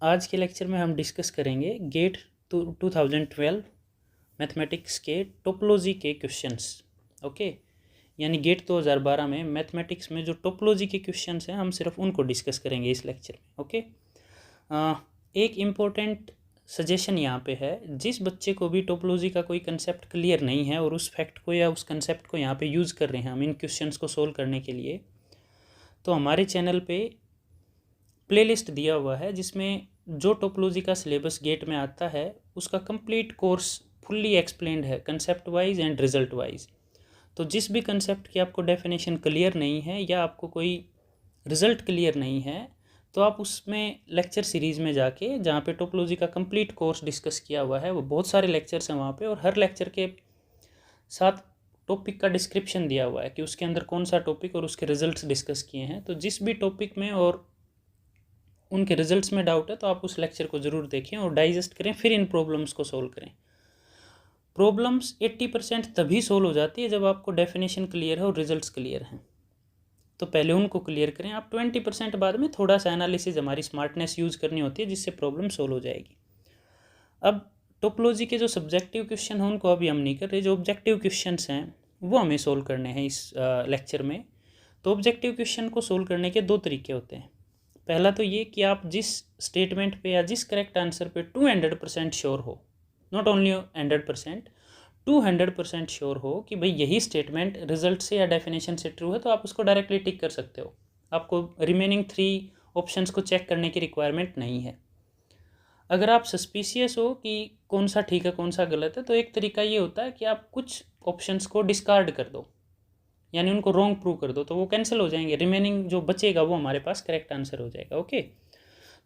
आज के लेक्चर में हम डिस्कस करेंगे गेट 2012 मैथमेटिक्स के टोपोलॉजी के क्वेश्चंस। ओके, यानी गेट 2012 में मैथमेटिक्स में जो टोपोलॉजी के क्वेश्चंस हैं हम सिर्फ उनको डिस्कस करेंगे इस लेक्चर में। ओके, एक इम्पोर्टेंट सजेशन यहाँ पे है, जिस बच्चे को भी टोपोलॉजी का कोई कंसेप्ट क्लियर नहीं है और उस फैक्ट को या उस कंसेप्ट को यहाँ पे यूज़ कर रहे हैं हम इन क्वेश्चंस को सोल्व करने के लिए, तो हमारे चैनल पे प्लेलिस्ट दिया हुआ है जिसमें जो टोपोलॉजी का सिलेबस गेट में आता है उसका कंप्लीट कोर्स फुल्ली एक्सप्लेन्ड है concept wise and result wise. तो जिस भी कंसेप्ट की आपको डेफिनेशन क्लियर नहीं है या आपको कोई रिजल्ट क्लियर नहीं है तो आप उसमें लेक्चर सीरीज़ में जाके, जहाँ पे टोपोलॉजी का कंप्लीट कोर्स डिस्कस किया हुआ है, वो बहुत सारे लेक्चर्स हैं वहाँ पे, और हर लेक्चर के साथ टॉपिक का डिस्क्रिप्शन दिया हुआ है कि उसके अंदर कौन सा टॉपिक और उसके रिजल्ट्स डिस्कस किए हैं। तो जिस भी टॉपिक में और उनके रिजल्ट्स में डाउट है तो आप उस लेक्चर को ज़रूर देखें और डाइजेस्ट करें, फिर इन प्रॉब्लम्स को सोल्व करें। प्रॉब्लम्स 80% तभी सोल्व हो जाती है जब आपको डेफिनेशन क्लियर है और रिजल्ट्स क्लियर हैं, तो पहले उनको क्लियर करें। आप 20% बाद में थोड़ा सा एनालिसिस, हमारी स्मार्टनेस यूज़ करनी होती है जिससे प्रॉब्लम सोल्व हो जाएगी। अब टोपोलॉजी के जो सब्जेक्टिव क्वेश्चन हैं उनको अभी हम नहीं कर रहे, जो ऑब्जेक्टिव क्वेश्चन हैं वो हमें सोल्व करने हैं इस लेक्चर में। तो ऑब्जेक्टिव क्वेश्चन को सोल्व करने के दो तरीके होते हैं। पहला तो ये कि आप जिस स्टेटमेंट पे या जिस करेक्ट आंसर पे 200% श्योर हो, नॉट ओनली 100%, 200% श्योर हो कि भाई यही स्टेटमेंट रिजल्ट से या डेफिनेशन से ट्रू है, तो आप उसको डायरेक्टली टिक कर सकते हो। आपको रिमेनिंग 3 ऑप्शंस को चेक करने की रिक्वायरमेंट नहीं है। अगर आप सस्पिशियस हो कि कौन सा ठीक है कौन सा गलत है, तो एक तरीका ये होता है कि आप कुछ ऑप्शंस को डिस्कार्ड कर दो, यानी उनको रॉन्ग प्रूव कर दो, तो वो कैंसिल हो जाएंगे, रिमेनिंग जो बचेगा वो हमारे पास करेक्ट आंसर हो जाएगा। ओके,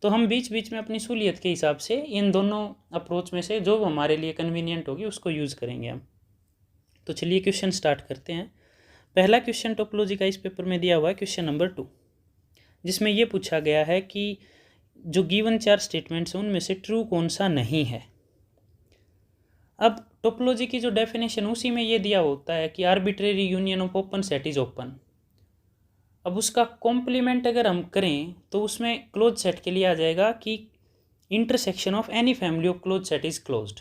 तो हम बीच बीच में अपनी सहूलियत के हिसाब से इन दोनों अप्रोच में से जो हमारे लिए कन्वीनियंट होगी उसको यूज़ करेंगे हम। तो चलिए क्वेश्चन स्टार्ट करते हैं। पहला क्वेश्चन टोपोलॉजी का इस पेपर में दिया हुआ है, क्वेश्चन नंबर 2, जिसमें ये पूछा गया है कि जो गिवन 4 स्टेटमेंट्स हैं उनमें से ट्रू कौन सा नहीं है। अब टोपोलॉजी की जो डेफिनेशन उसी में ये दिया होता है कि arbitrary union of open set is open. अब उसका कॉम्प्लीमेंट अगर हम करें तो उसमें क्लोज सेट के लिए आ जाएगा कि intersection of any family of close set is closed.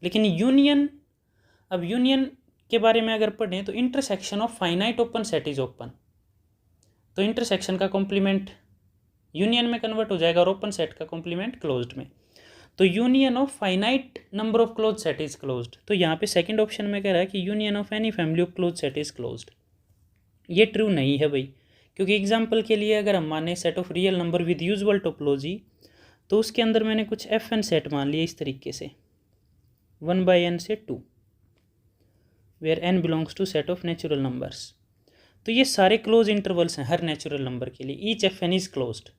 लेकिन यूनियन, अब यूनियन के बारे में अगर पढ़ें तो intersection of finite open set is open, तो इंटरसेक्शन का कॉम्प्लीमेंट यूनियन में कन्वर्ट हो जाएगा और ओपन सेट का कॉम्प्लीमेंट क्लोज्ड में। तो union of finite number of close set is closed, तो यहाँ पे सेकंड ऑप्शन में कह रहा है कि union of any family of close set is closed. ये ट्रू नहीं है भाई, क्योंकि एग्जांपल के लिए अगर हम माने set of real number with usual topology, तो उसके अंदर मैंने कुछ एफ एन सेट मान लिया इस तरीके से 1/n से 2, where n belongs to set of natural numbers. तो ये सारे क्लोज इंटरवल्स हैं हर नेचुरल नंबर के लिए, each F N is closed.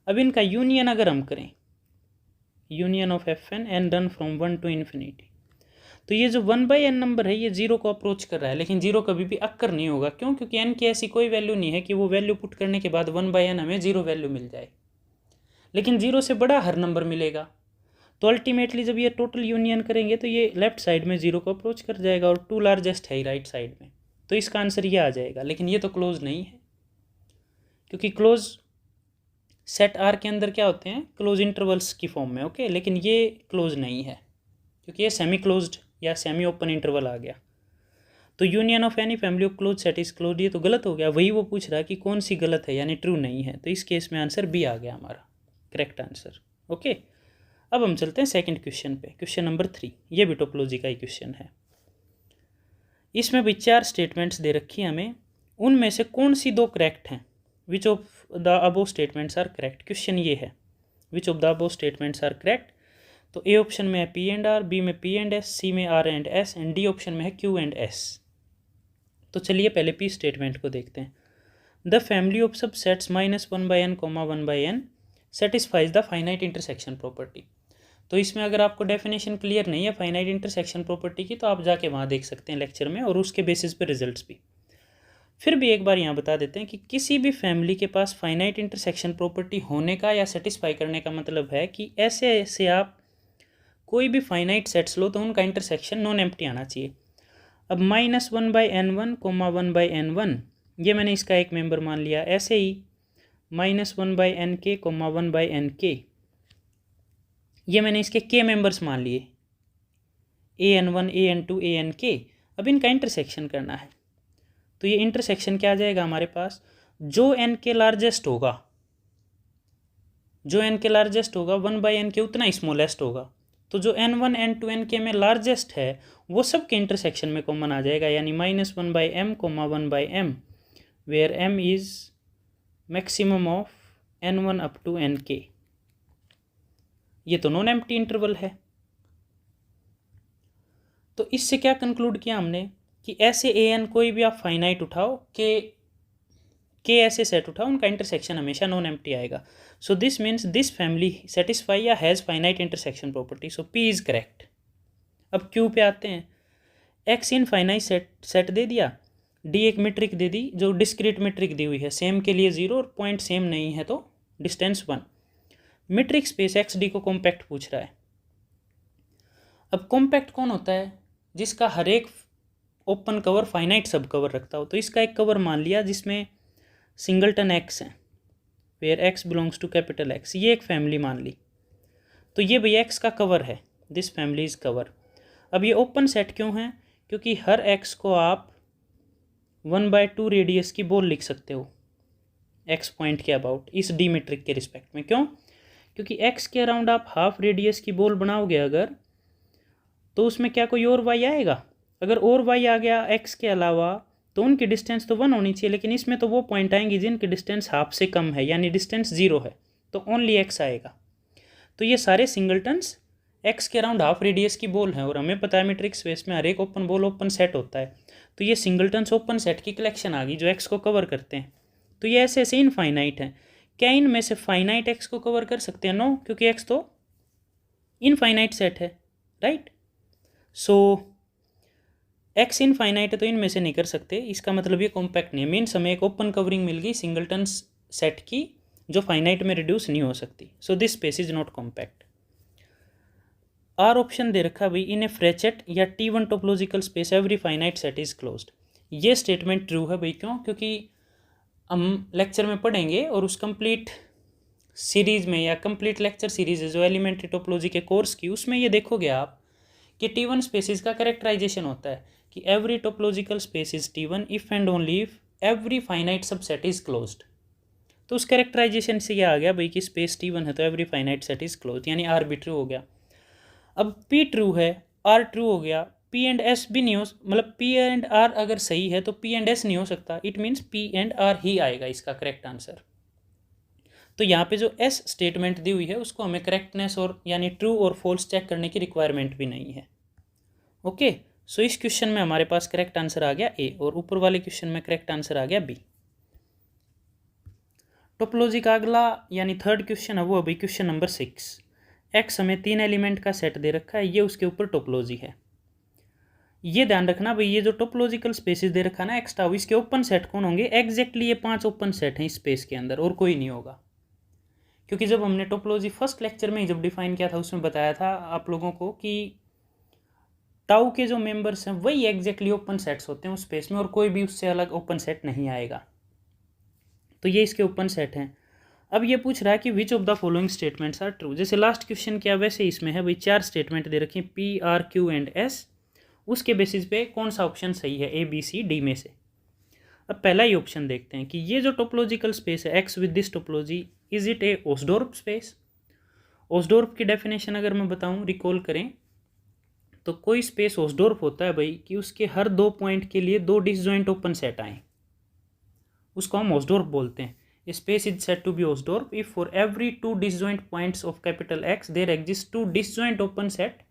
अब इनका यूनियन अगर हम करें, union of F N run from 1 to infinity, तो ये जो 1/n नंबर है ये 0 को अप्रोच कर रहा है, लेकिन 0 कभी भी अक्कर नहीं होगा। क्यों? क्योंकि n की ऐसी कोई वैल्यू नहीं है कि वो वैल्यू पुट करने के बाद 1/n हमें 0 वैल्यू मिल जाए, लेकिन 0 से बड़ा हर नंबर मिलेगा। तो अल्टीमेटली जब ये टोटल यूनियन करेंगे तो ये लेफ्ट साइड में 0 को अप्रोच कर जाएगा और 2 लार्जेस्ट है राइट साइड में, तो इसका आंसर ये आ जाएगा। लेकिन ये तो क्लोज नहीं है, क्योंकि क्लोज सेट आर के अंदर क्या होते हैं, क्लोज इंटरवल्स की फॉर्म में। ओके, लेकिन ये क्लोज नहीं है क्योंकि ये सेमी क्लोज्ड या सेमी ओपन इंटरवल आ गया। तो union of any family of close set is closed, ये तो गलत हो गया। वही वो पूछ रहा है कि कौन सी गलत है, यानी ट्रू नहीं है, तो इस केस में आंसर बी आ गया हमारा करेक्ट आंसर। ओके, अब हम चलते हैं सेकंड क्वेश्चन पे, क्वेश्चन नंबर 3। ये भी टोपोलॉजी का ही क्वेश्चन है। इसमें भी 4 स्टेटमेंट्स दे रखी है हमें, उनमें से कौन सी 2 करेक्ट हैं। Which of the above statements are correct, question ये है which of the above statements are correct. तो ए ऑप्शन में है पी एंड आर, बी में पी एंड एस, सी में R and S, and D option में है Q and S. तो चलिए पहले पी स्टेटमेंट को देखते हैं। द फैमिली ऑफ सब sets -1/n, 1/n satisfies the finite intersection property. तो इसमें अगर आपको डेफिनेशन क्लियर नहीं है फाइनाइट इंटरसेक्शन प्रॉपर्टी की, तो आप जाके वहाँ देख सकते हैं लेक्चर में, और उसके बेसिस पे रिजल्ट्स भी। फिर भी एक बार यहाँ बता देते हैं कि किसी भी फैमिली के पास फाइनाइट इंटरसेक्शन प्रॉपर्टी होने का या सेटिस्फाई करने का मतलब है कि ऐसे ऐसे आप कोई भी फाइनाइट सेट्स लो तो उनका इंटरसेक्शन नॉन एम्प्टी आना चाहिए। अब -1/n1, 1/n1, ये मैंने इसका एक मेंबर मान लिया। ऐसे ही -1/nk, 1/nk, ये मैंने इसके के मेंबर्स मान लिए, an1 an2 ank। अब इनका इंटरसेक्शन करना है, तो ये इंटरसेक्शन क्या आ जाएगा हमारे पास, जो एन के लार्जेस्ट होगा, जो एन के लार्जेस्ट होगा 1/n के उतना स्मॉलेस्ट होगा। तो जो n1 n2 nk में लार्जेस्ट है वो सब के इंटरसेक्शन में कॉमन आ जाएगा, यानी -1/m, 1/m, where m is maximum of n1 up to nk। ये तो नॉन एम्प्टी इंटरवल है। तो इससे क्या कंक्लूड किया हमने कि ऐसे an कोई भी आप फाइनाइट उठाओ, के ऐसे सेट उठाओ, उनका इंटरसेक्शन हमेशा नॉन एम्प्टी आएगा। So this means this family satisfy या has finite intersection property, so P is correct. अब क्यू पे आते हैं। एक्स इन फाइनाइट सेट दे दिया, डी एक मेट्रिक दे दी जो डिस्क्रीट मेट्रिक दी हुई है, सेम के लिए 0 और पॉइंट सेम नहीं है तो distance 1। Metric space X D को कॉम्पैक्ट पूछ रहा है। अब कॉम्पैक्ट कौन होता है, जिसका हर एक open cover finite subcover रखता हो। तो इसका एक कवर मान लिया जिसमें सिंगलटन एक्स है, where X belongs to capital X, ये एक फैमिली मान ली। तो ये भैया एक्स का कवर है, दिस फैमिली इज कवर। अब ये ओपन सेट क्यों है, क्योंकि हर एक्स को आप 1/2 रेडियस की बॉल लिख सकते हो एक्स पॉइंट के अबाउट, इस डी मेट्रिक के रिस्पेक्ट में। क्यों, क्योंकि एक्स के अराउंड आप हाफ रेडियस की बॉल बनाओगे अगर, तो उसमें क्या कोई और वाई आएगा, अगर और वाई आ गया एक्स के अलावा तो उनकी डिस्टेंस तो 1 होनी चाहिए, लेकिन इसमें तो वो पॉइंट आएंगे जिनकी डिस्टेंस हाफ से कम है, यानी डिस्टेंस 0 है, तो ओनली एक्स आएगा। तो ये सारे सिंगलटन्स एक्स के अराउंड हाफ रेडियस की बॉल हैं, और हमें पता है मेट्रिक स्पेस में हर एक ओपन बॉल ओपन सेट होता है। तो ये सिंगलटन्स ओपन सेट की कलेक्शन आ गई जो एक्स को कवर करते हैं। तो ये ऐसे ऐसे इनफाइनाइट हैं। क्या इनमें से फाइनाइट एक्स को कवर कर सकते हैं? नो, क्योंकि एक्स तो इनफाइनाइट सेट है, राइट। सो एक्स इनफाइनाइट है तो इनमें से नहीं कर सकते, इसका मतलब ये कॉम्पैक्ट नहीं है। मीन्स हमें एक ओपन कवरिंग मिल गई सिंगलटन सेट की जो फाइनाइट में रिड्यूस नहीं हो सकती। So this space is not compact. R option दे रखा भाई, इन ए फ्रेचेट या T1 topological space every finite set is closed. ये स्टेटमेंट ट्रू है भाई। क्यों? क्योंकि हम लेक्चर में पढ़ेंगे और उस कंप्लीट सीरीज में या कंप्लीट लेक्चर सीरीज है जो एलिमेंट्री टोपोलॉजी के कोर्स की, उसमें ये देखोगे आप कि T1 स्पेसिस का कैरेक्टराइजेशन होता है कि every topological space is T1 if and only if every finite subset is closed. तो उस कैरेक्टराइजेशन से ये आ गया भाई कि स्पेस T1 है तो every finite set is closed, यानी आर भी ट्रू हो गया। अब P ट्रू है, R ट्रू हो गया, P एंड S भी नहीं हो, मतलब P एंड R अगर सही है तो P एंड S नहीं हो सकता, it means P and R ही आएगा इसका करेक्ट आंसर। तो यहाँ पे जो S स्टेटमेंट दी हुई है उसको हमें करेक्टनेस और यानी ट्रू और फॉल्स चेक करने की रिक्वायरमेंट भी नहीं है। ओके, सो इस क्वेश्चन में हमारे पास करेक्ट आंसर आ गया A और ऊपर वाले क्वेश्चन में करेक्ट आंसर आ गया B। टोपोलॉजी का अगला यानी थर्ड क्वेश्चन है वो अभी क्वेश्चन नंबर 6। एक्स हमें 3 एलिमेंट का सेट दे रखा है, ये उसके ऊपर टोपोलॉजी है। ये ध्यान रखना भाई, ये जो टोपोलॉजिकल स्पेसिस दे रखा है ना एक्स टाउ, इसके ओपन सेट कौन होंगे? एग्जैक्टली ये 5 ओपन सेट हैं इस स्पेस के अंदर और कोई नहीं होगा। क्योंकि जब हमने टोपोलॉजी फर्स्ट लेक्चर में जब डिफाइन किया था उसमें बताया था आप लोगों को कि टाउ के जो मेंबर्स हैं वही एग्जैक्टली ओपन सेट्स होते हैं उस स्पेस में और कोई भी उससे अलग ओपन सेट नहीं आएगा। तो ये इसके ओपन सेट हैं। अब ये पूछ रहा है कि which of the following statements are true. जैसे लास्ट क्वेश्चन किया वैसे इसमें है भाई 4 स्टेटमेंट दे रखे हैं P, R, Q and S, उसके बेसिस पे कौन सा ऑप्शन सही है A, B, C, D में से। अब पहला ही ऑप्शन देखते हैं कि ये जो टोपोलॉजिकल स्पेस है X with this topology, is it a Hausdorff space. Hausdorff की डेफिनेशन अगर मैं बताऊं, रिकॉल करें, तो कोई स्पेस ओसडॉर्फ होता है भाई कि उसके हर 2 पॉइंट के लिए 2 डिसजॉइंट ओपन सेट आए, उसको हम ओसडॉर्फ बोलते हैं। Space is said to be Hausdorff if for every 2 disjoint points of capital X there exists 2 disjoint open set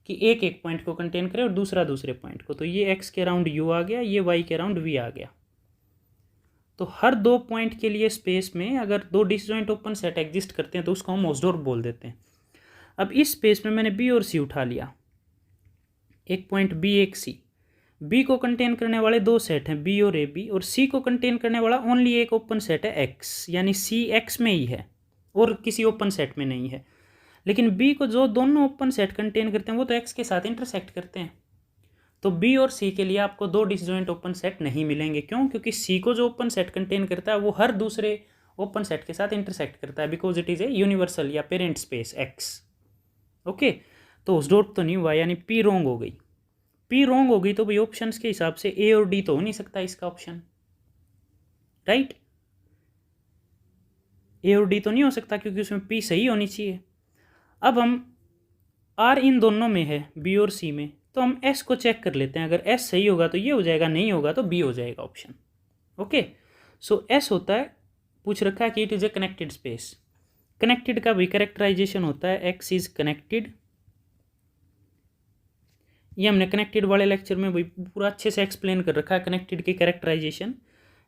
कि एक एक पॉइंट को कंटेन करे और दूसरा दूसरे पॉइंट को। तो ये x के अराउंड u आ गया, ये y के अराउंड v आ गया। तो हर 2 पॉइंट के लिए स्पेस में अगर 2 डिसजॉइंट ओपन सेट एग्जिस्ट करते हैं तो उसको हम Hausdorff बोल देते हैं। अब इस स्पेस में मैंने b और c उठा लिया, एक पॉइंट b एक c। B को कंटेन करने वाले 2 सेट हैं B और AB, और C को कंटेन करने वाला ओनली एक ओपन सेट है X, यानी C X में ही है और किसी ओपन सेट में नहीं है। लेकिन B को जो दोनों ओपन सेट कंटेन करते हैं वो तो X के साथ इंटरसेक्ट करते हैं। तो B और C के लिए आपको 2 डिसजॉइंट ओपन सेट नहीं मिलेंगे। क्यों? क्योंकि C को जो ओपन सेट कंटेन करता है वो हर दूसरे ओपन सेट के साथ इंटरसेक्ट करता है, because it is a universal या पेरेंट स्पेस X। ओके, तो उस डॉट तो नहीं हुआ, यानी पी रॉन्ग हो गई। पी रॉन्ग हो गई तो भाई ऑप्शंस के हिसाब से ए और डी तो हो नहीं सकता इसका ऑप्शन, राइट। ए और डी तो नहीं हो सकता क्योंकि उसमें पी सही होनी चाहिए। अब हम आर इन दोनों में है, बी और सी में, तो हम एस को चेक कर लेते हैं। अगर एस सही होगा तो ये हो जाएगा, नहीं होगा तो बी हो जाएगा ऑप्शन। ओके, सो एस होता है, पूछ रखा है कि it is a connected space. Connected का भी कैरेक्टराइजेशन होता है एक्स इज कनेक्टेड। ये हमने कनेक्टेड वाले लेक्चर में भाई पूरा अच्छे से एक्सप्लेन कर रखा है कनेक्टेड की characterization.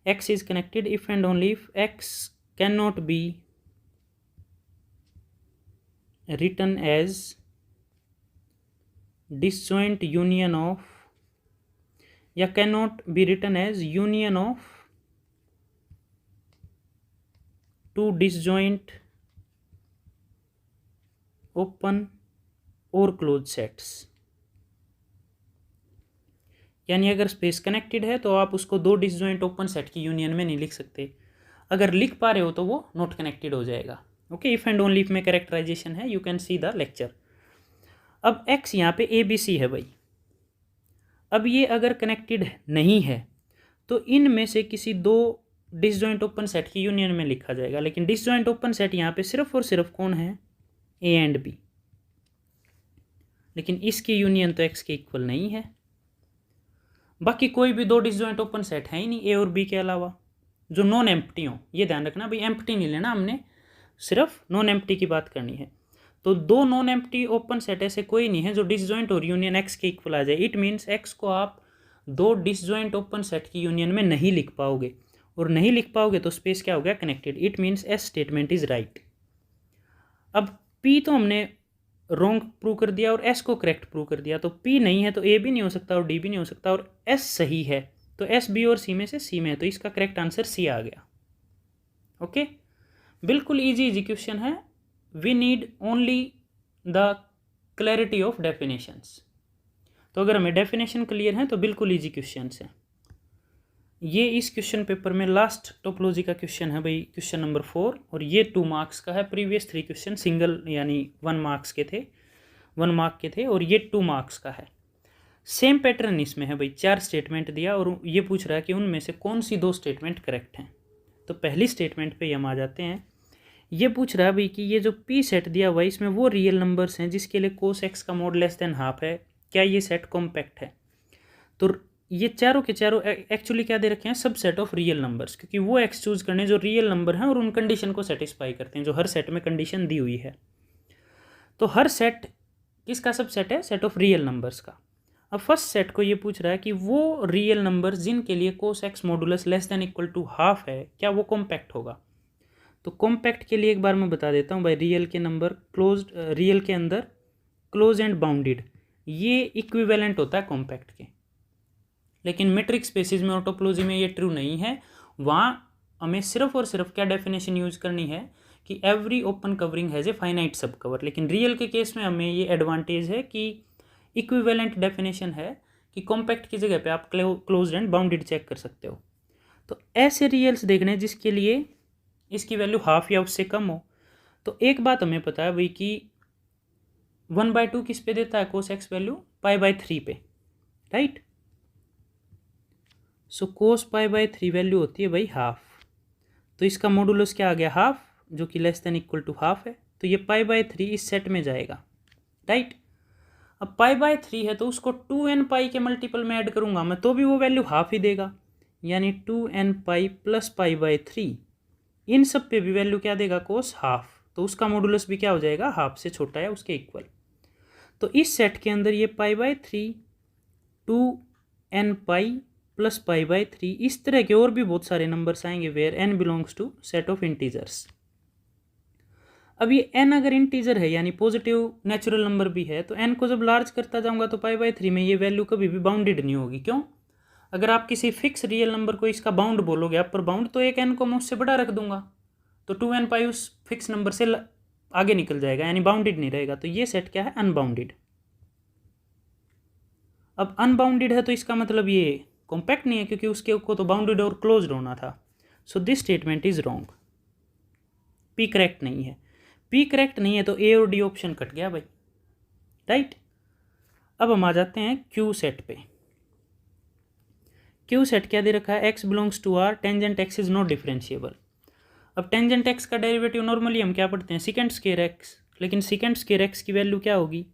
X is connected if and only if X can not be written as disjoint union of, या cannot be written as union of two disjoint open और closed sets। यानी अगर स्पेस कनेक्टेड है तो आप उसको दो डिसजॉइंट ओपन सेट की यूनियन में नहीं लिख सकते। अगर लिख पा रहे हो तो वो नॉट कनेक्टेड हो जाएगा। Okay, if and only if में कैरेक्टराइजेशन है, you can see the lecture. अब एक्स यहाँ पे ए बी सी है भाई। अब ये अगर कनेक्टेड नहीं है तो इनमें से किसी दो डिसजॉइंट ओपन सेट की यूनियन में लिखा जाएगा। लेकिन डिसजॉइंट ओपन सेट यहाँ पे सिर्फ और सिर्फ कौन है, ए एंड बी। लेकिन इसकी यूनियन तो एक्स के इक्वल नहीं है। बाकी कोई भी दो डिसजॉइंट ओपन सेट है ही नहीं ए और बी के अलावा जो नॉन एम्प्टी हो। ये ध्यान रखना भाई, एम्प्टी नहीं लेना हमने, सिर्फ नॉन एम्प्टी की बात करनी है। तो दो नॉन एम्प्टी ओपन सेट ऐसे कोई नहीं है जो डिसजॉइंट और यूनियन एक्स के इक्वल आ जाए। इट मीन्स एक्स को आप दो डिसजॉइंट ओपन सेट की यूनियन में नहीं लिख पाओगे, और नहीं लिख पाओगे तो स्पेस क्या हो गया, connected. It means S statement is right. अब पी तो हमने रॉन्ग प्रूव कर दिया और एस को करेक्ट प्रूव कर दिया, तो पी नहीं है तो ए भी नहीं हो सकता और डी भी नहीं हो सकता, और एस सही है तो एस बी और सी में से सी में है, तो इसका करेक्ट आंसर सी आ गया। ओके, बिल्कुल इजी क्वेश्चन है। We need only the clarity of definitions. तो अगर हमें डेफिनेशन क्लियर है तो बिल्कुल इजी क्वेश्चन है। ये इस क्वेश्चन पेपर में लास्ट टोपोलॉजी का क्वेश्चन है भाई, क्वेश्चन नंबर 4, और ये 2 मार्क्स का है। प्रीवियस 3 क्वेश्चन सिंगल यानी 1 मार्क्स के थे, 1 मार्क के थे, और ये 2 मार्क्स का है। सेम पैटर्न इसमें है भाई, 4 स्टेटमेंट दिया और ये पूछ रहा है कि उनमें से कौन सी 2 स्टेटमेंट करेक्ट हैं। तो पहली स्टेटमेंट पे हम आ जाते हैं। ये पूछ रहा है भाई कि ये जो पी सेट दिया हुआ है इसमें वो रियल नंबर्स हैं जिसके लिए कोस एक्स का मोड लेस देन हाफ है, क्या ये सेट कॉम्पैक्ट है। तो ये चारों के चारों एक्चुअली क्या दे रखे हैं, सब सेट ऑफ रियल नंबर्स, क्योंकि वो एक्स चूज करने जो रियल नंबर हैं और उन कंडीशन को सेटिस्फाई करते हैं जो हर सेट में कंडीशन दी हुई है। तो हर सेट किसका सब सेट है, सेट ऑफ रियल नंबर्स का। अब फर्स्ट सेट को ये पूछ रहा है कि वो रियल नंबर जिनके लिए cos X modulus less than equal to half है, क्या वो कॉम्पैक्ट होगा। तो कॉम्पैक्ट के लिए एक बार मैं बता देता हूँ भाई, रियल के नंबर क्लोज्ड, रियल के अंदर क्लोज एंड बाउंडेड, ये इक्विवेलेंट होता है कॉम्पैक्ट के। लेकिन मेट्रिक स्पेसिस में और टोपोलॉजी में ये ट्रू नहीं है। वहाँ हमें सिर्फ और सिर्फ क्या डेफिनेशन यूज करनी है कि every open covering has a finite सब कवर। लेकिन रियल के केस में हमें ये एडवांटेज है कि इक्विवेलेंट डेफिनेशन है कि कॉम्पैक्ट की जगह पे आप क्लोज्ड एंड बाउंडेड चेक कर सकते हो। तो ऐसे रियल्स देखने जिसके लिए इसकी वैल्यू हाफ या उससे कम हो। तो एक बात हमें पता है भाई कि 1/2 किस पे देता है, कोस एक्स वैल्यू π/3 पे, राइट। सो कोस π/3 वैल्यू होती है भाई हाफ। तो इसका मॉडुलस क्या आ गया, हाफ, जो कि less than equal to half है। तो ये π/3 इस सेट में जाएगा, राइट। अब π/3 है तो उसको 2n के मल्टीपल में ऐड करूंगा मैं तो भी वो वैल्यू हाफ ही देगा, यानी 2n प्लस π/3। इन सब पे भी वैल्यू क्या देगा, कोस हाफ। तो उसका मॉडुलस भी क्या हो जाएगा, हाफ से छोटा है उसके इक्वल। तो इस सेट के अंदर ये π/3 2n प्लस π/3, इस तरह के और भी बहुत सारे नंबर्स आएंगे where n belongs to set of integers. अब ये n अगर इंटीजर है यानी पॉजिटिव नेचुरल नंबर भी है, तो n को जब लार्ज करता जाऊंगा तो π/3 में ये वैल्यू कभी भी बाउंडेड नहीं होगी। क्यों, अगर आप किसी फिक्स रियल नंबर को इसका बाउंड बोलोगे अपर बाउंड, तो एक n को मैं उससे बड़ा रख दूंगा तो 2n उस फिक्स नंबर से आगे निकल जाएगा, यानी बाउंडेड नहीं रहेगा। तो ये सेट क्या है, अनबाउंडेड। अब अनबाउंडेड है तो इसका मतलब ये कॉम्पैक्ट नहीं है, क्योंकि उसके को तो बाउंडेड और क्लोज्ड होना था। So this statement is wrong, P correct नहीं है। पी करेक्ट नहीं है तो ए और डी ऑप्शन कट गया भाई। राइट। अब हम आ जाते हैं क्यू सेट पे। क्यू सेट क्या दे रखा है, X belongs to R, tangent X is not differentiable. अब टेंजेंट एक्स का डेरिवेटिव नॉर्मली हम क्या पढ़ते हैं, सेकेंड स्क्वायर एक्स, लेकिन सेकेंड स्क्वायर एक्स की वैल्यू क्या होगी,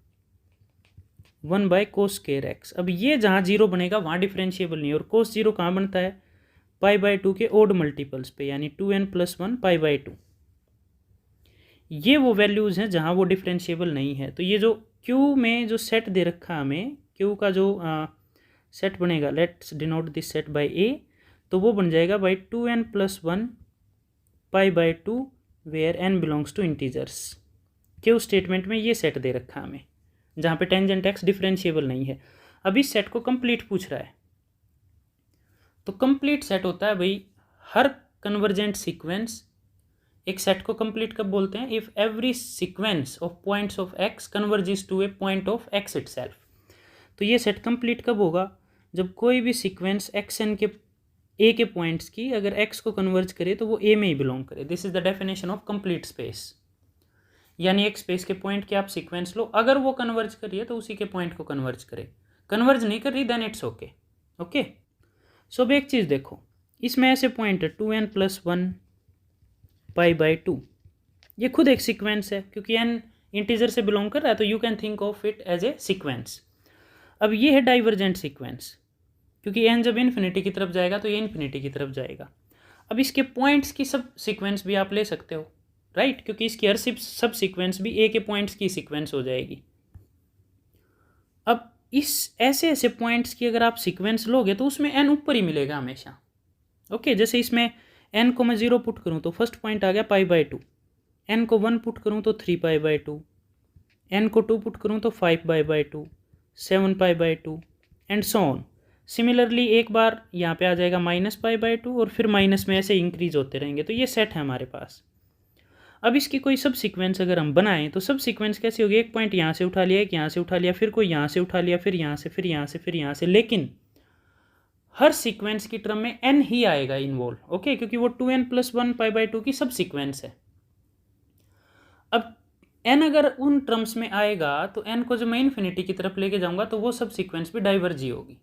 1/cos स्क्वायर एक्स। अब ये जहाँ जीरो बनेगा वहाँ डिफरेंशिएबल नहीं है, और कोस जीरो कहाँ बनता है, π/2 के ओड मल्टीपल्स पे, यानी 2n+1 π/2। ये वो वैल्यूज़ हैं जहाँ वो डिफरेंशिएबल नहीं है। तो ये जो क्यू में जो सेट दे रखा हमें, क्यू का जो सेट बनेगा, let's denote this set by A, तो वो बन जाएगा by 2n+1 π/2 where n belongs to integers. Q statement में ये सेट दे रखा हमें जहाँ पे टेंजेंट एक्स डिफरेंशिएबल नहीं है। अब इस सेट को कंप्लीट पूछ रहा है, तो कंप्लीट सेट होता है भाई हर कन्वर्जेंट सीक्वेंस। एक सेट को कंप्लीट कब बोलते हैं, if every sequence of points of X converges to a point of X itself. तो ये सेट कंप्लीट कब होगा, जब कोई भी सीक्वेंस एक्स एन के ए के पॉइंट्स की अगर एक्स को कन्वर्ज करे तो वो ए में ही बिलोंग करे। This is the definition of complete space. यानी एक स्पेस के पॉइंट की आप सीक्वेंस लो, अगर वो कन्वर्ज करी है तो उसी के पॉइंट को कन्वर्ज करे, कन्वर्ज नहीं कर रही देन इट्स ओके। ओके, सो अब एक चीज़ देखो, इसमें ऐसे पॉइंट है 2n+1 π/2, ये खुद एक सीक्वेंस है क्योंकि n इंटीजर से बिलोंग कर रहा है, तो you can think of it as a sequence. अब ये है डाइवर्जेंट सीक्वेंस, क्योंकि n जब इन्फिनिटी की तरफ जाएगा तो ये इन्फिनिटी की तरफ जाएगा। अब इसके पॉइंट्स की सब सीक्वेंस भी आप ले सकते हो, राइट, क्योंकि इसकी हर सब सीक्वेंस भी ए के पॉइंट्स की सीक्वेंस हो जाएगी। अब इस ऐसे ऐसे पॉइंट्स की अगर आप सीक्वेंस लोगे तो उसमें n ऊपर ही मिलेगा हमेशा। ओके, जैसे इसमें n को मैं 0 पुट करूँ तो फर्स्ट पॉइंट आ गया π/2, n को 1 पुट करूँ तो 3π/2, n को 2 पुट करूँ तो 5π/2, 7π/2 एंड सो ऑन। सिमिलरली एक बार यहाँ पे आ जाएगा -π/2 और फिर माइनस में ऐसे इंक्रीज होते रहेंगे। तो ये सेट है हमारे पास। अब इसकी कोई सब सीक्वेंस अगर हम बनाएं तो सब सीक्वेंस कैसे होगी, एक पॉइंट यहाँ से उठा लिया, एक यहाँ से उठा लिया, फिर कोई यहाँ से उठा लिया, फिर यहाँ से, फिर यहाँ से, फिर यहाँ से, लेकिन हर सीक्वेंस की टर्म में n ही आएगा इन्वॉल्व। ओके, क्योंकि वो 2n+1 π/2 की सब सीक्वेंस है। अब n अगर उन टर्म्स में आएगा तो n को जब मैं इन्फिनिटी की तरफ लेके जाऊंगा तो वो सब सीक्वेंस भी डाइवर्जी होगी।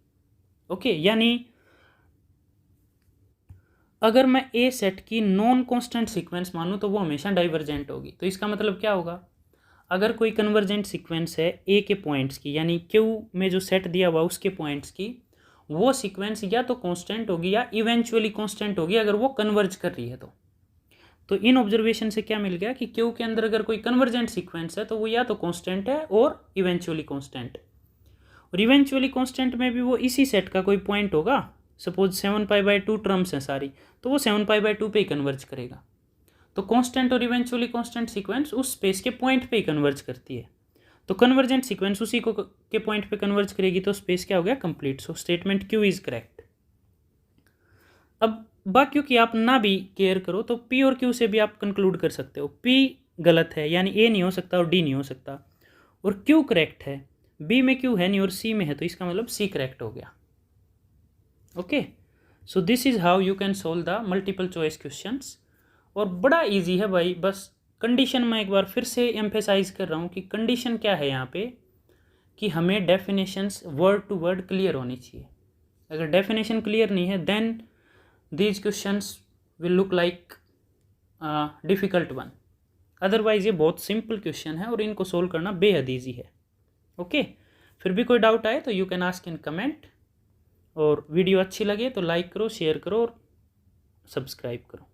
ओके, यानी अगर मैं ए सेट की नॉन कांस्टेंट सीक्वेंस मानूं तो वो हमेशा डाइवर्जेंट होगी। तो इसका मतलब क्या होगा, अगर कोई कन्वर्जेंट सीक्वेंस है ए के पॉइंट्स की, यानी क्यू में जो सेट दिया हुआ उसके पॉइंट्स की, वो सीक्वेंस या तो कांस्टेंट होगी या इवेंचुअली कांस्टेंट होगी अगर वो कन्वर्ज कर रही है तो इन ऑब्जर्वेशन से क्या मिल गया कि क्यू के अंदर अगर कोई कन्वर्जेंट सीक्वेंस है तो वो या तो कांस्टेंट है और इवेंचुअली कांस्टेंट, और इवेंचुअली कांस्टेंट में भी वो इसी सेट का कोई पॉइंट होगा। सपोज 7π/2 टर्म्स हैं सारी, तो वो 7π/2 पे ही कन्वर्ज करेगा। तो कांस्टेंट और इवेंचुअली कांस्टेंट सीक्वेंस उस स्पेस के पॉइंट पे ही कन्वर्ज करती है। तो कन्वर्जेंट सीक्वेंस उसी को के पॉइंट पे कन्वर्ज करेगी, तो स्पेस क्या हो गया, complete. So statement Q is correct. अब बाकियों की आप ना भी केयर करो तो पी और क्यू से भी आप कंक्लूड कर सकते हो। पी गलत है, यानी ए नहीं हो सकता और डी नहीं हो सकता, और क्यू करेक्ट है, बी में क्यू है नहीं और सी में है, तो इसका मतलब सी करेक्ट हो गया। Okay, so this is how you can solve the multiple choice questions. और बड़ा इजी है भाई, बस कंडीशन मैं एक बार फिर से एम्फेसाइज कर रहा हूँ कि कंडीशन क्या है यहाँ पे, कि हमें definitions word to word clear होनी चाहिए। अगर डेफिनेशन क्लियर नहीं है then these questions will look like difficult one. Otherwise ये बहुत सिंपल क्वेश्चन है और इनको सोल्व करना बेहद ईजी है। ओके, फिर भी कोई डाउट आए तो you can ask in comment, और वीडियो अच्छी लगे तो लाइक करो, शेयर करो और सब्सक्राइब करो।